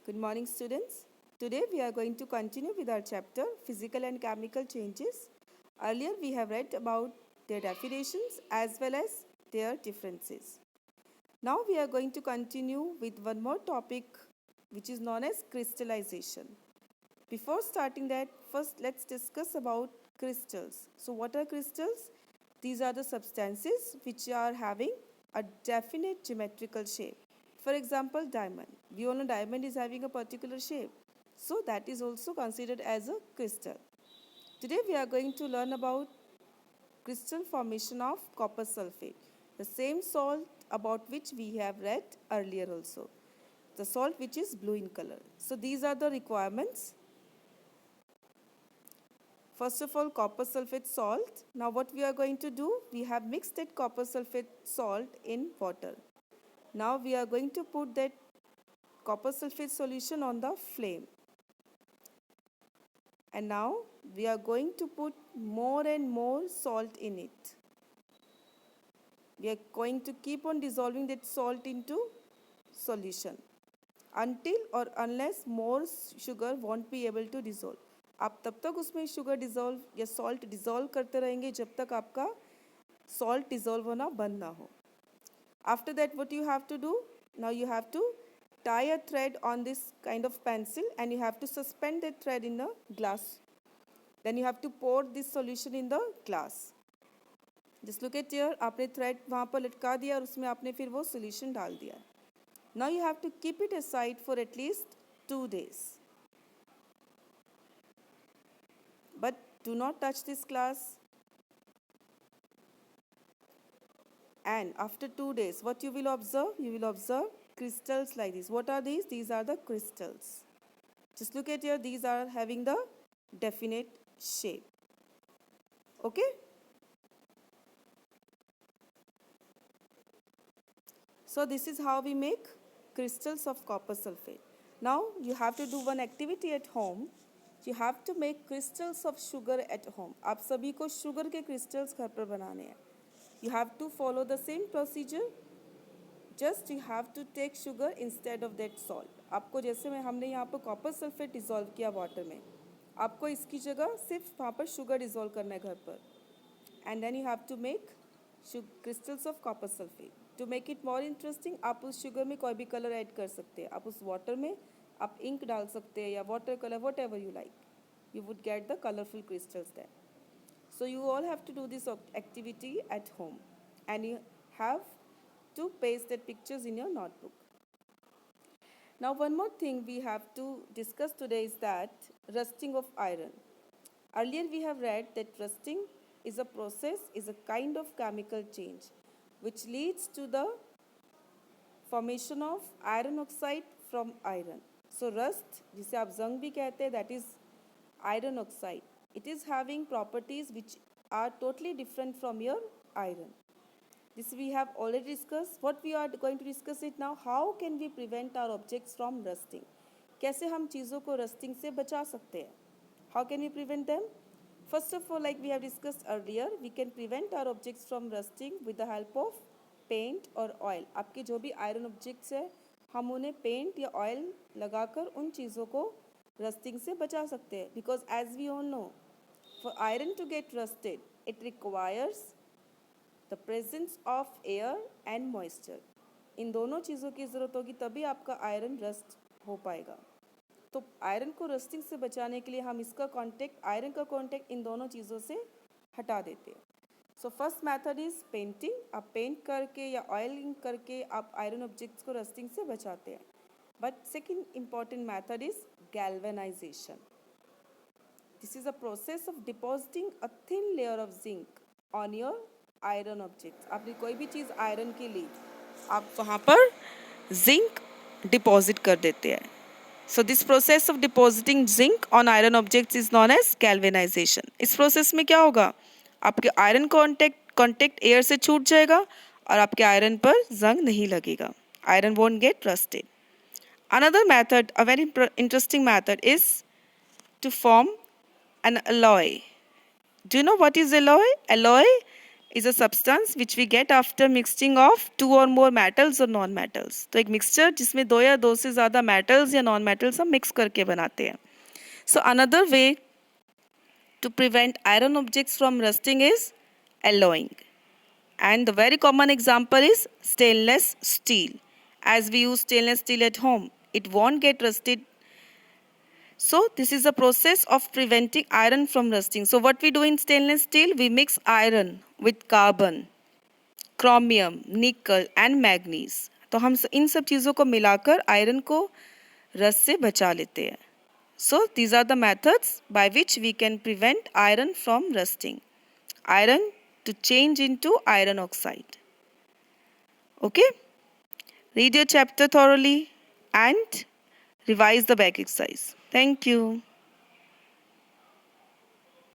Good morning, students. Today we are going to continue with our chapter Physical and Chemical Changes. Earlier we have read about their definitions as well as their differences. Now we are going to continue with one more topic which is known as crystallization. Before starting that, first let's discuss about crystals. So what are crystals? These are the substances which are having a definite geometrical shape. For example, diamond. We all know diamond is having a particular shape. So that is also considered as a crystal. Today we are going to learn about crystal formation of copper sulfate. The same salt about which we have read earlier also. The salt which is blue in color. So these are the requirements. First of all, copper sulfate salt. Now what we are going to do, we have mixed that copper sulfate salt in water. Now we are going to put that copper sulfate solution on the flame. And now we are going to put more and more salt in it. We are going to keep on dissolving that salt into solution until or unless more sugar won't be able to dissolve. आप तब तक उसमें sugar dissolve या salt dissolve करते रहेंगे जब तक आपका सॉल्ट डिज़ोल्व होना बंद ना हो. After that, what you have to do? Now you have to tie a thread on this kind of pencil and you have to suspend that thread in a glass. Then you have to pour this solution in the glass. Just look at here, आपने thread वहाँ पर लटका दिया और उसमें आपने फिर वो solution डाल दिया. Now you have to keep it aside for at least 2 days. But do not touch this glass. And after 2 days, what you will observe? You will observe crystals like this. What are these? These are the crystals. Just look at here. These are having the definite shape. Okay? So this is how we make crystals of copper sulfate. Now you have to do one activity at home. You have to make crystals of sugar at home. आप सभी को sugar के crystals घर पर बनाने हैं. You have to follow the same procedure. Just you have to take sugar instead of that salt. आपको जैसे में हमने यहाँ पर copper sulfate dissolve किया water में, आपको इसकी जगह सिर्फ वहाँ पर sugar dissolve करना है घर पर. And then you have to make crystals of copper sulfate. To make it more interesting, आप उस sugar में कोई भी color add कर सकते हैं. आप उस water में आप ink डाल सकते हैं या water color, whatever you like. You would get the colorful crystals there. So you all have to do this activity at home. And you have to paste the pictures in your notebook. Now one more thing we have to discuss today is that rusting of iron. Earlier we have read that rusting is a process, is a kind of chemical change which leads to the formation of iron oxide from iron. So rust, जिसे आप जंग भी कहते हैं, that is iron oxide. It is having properties which are totally different from your iron. This we have already discussed. What we are going to discuss it now, how can we prevent our objects from rusting? कैसे हम चीज़ों को rusting से बचा सकते हैं? How can we prevent them? First of all, like we have discussed earlier, we can prevent our objects from rusting with the help of paint or oil. आपके जो भी iron objects है, हम उन्हें paint या oil लगाकर उन चीज़ों को rusting से बचा सकते हैं. Because as we all know, for iron to get rusted, it requires the presence of air and moisture. इन दोनों चीज़ों की ज़रूरत होगी तभी आपका आयरन रस्ट हो पाएगा. तो आयरन को रस्टिंग से बचाने के लिए हम इसका कांटेक्ट, आयरन का कांटेक्ट इन दोनों चीज़ों से हटा देते हैं. So first method is painting. आप पेंट करके या ऑयलिंग करके आप आयरन ऑब्जेक्ट्स को रस्टिंग से बचाते हैं. But second important method is galvanisation. This is a process of depositing a thin layer of zinc on your iron objects. आपने कोई भी चीज़ आयरन की ली, आप वहाँ पर zinc deposit कर देते हैं. So this process of depositing zinc on iron objects is known as galvanization. इस process में क्या होगा? आपके iron contact air से छूट जाएगा और आपके iron पर जंग नहीं लगेगा. Iron won't get rusted. Another method, a very interesting method, is to form an alloy. Do you know what is alloy? Alloy is a substance which we get after mixing of two or more metals or non-metals. तो एक mixture जिसमें दो या दो से ज़्यादा metals या non-metals हम mix करके बनाते हैं. So another way to prevent iron objects from rusting is alloying. And the very common example is stainless steel. As we use stainless steel at home, it won't get rusted. So this is the process of preventing iron from rusting. So what we do in stainless steel, we mix iron with carbon, chromium, nickel and manganese. तो हम इन सब चीज़ों को मिलाकर iron को rust से बचा लेते हैं. So these are the methods by which we can prevent iron from rusting. Iron to change into iron oxide. Okay? Read your chapter thoroughly and revise the back exercise. Thank you.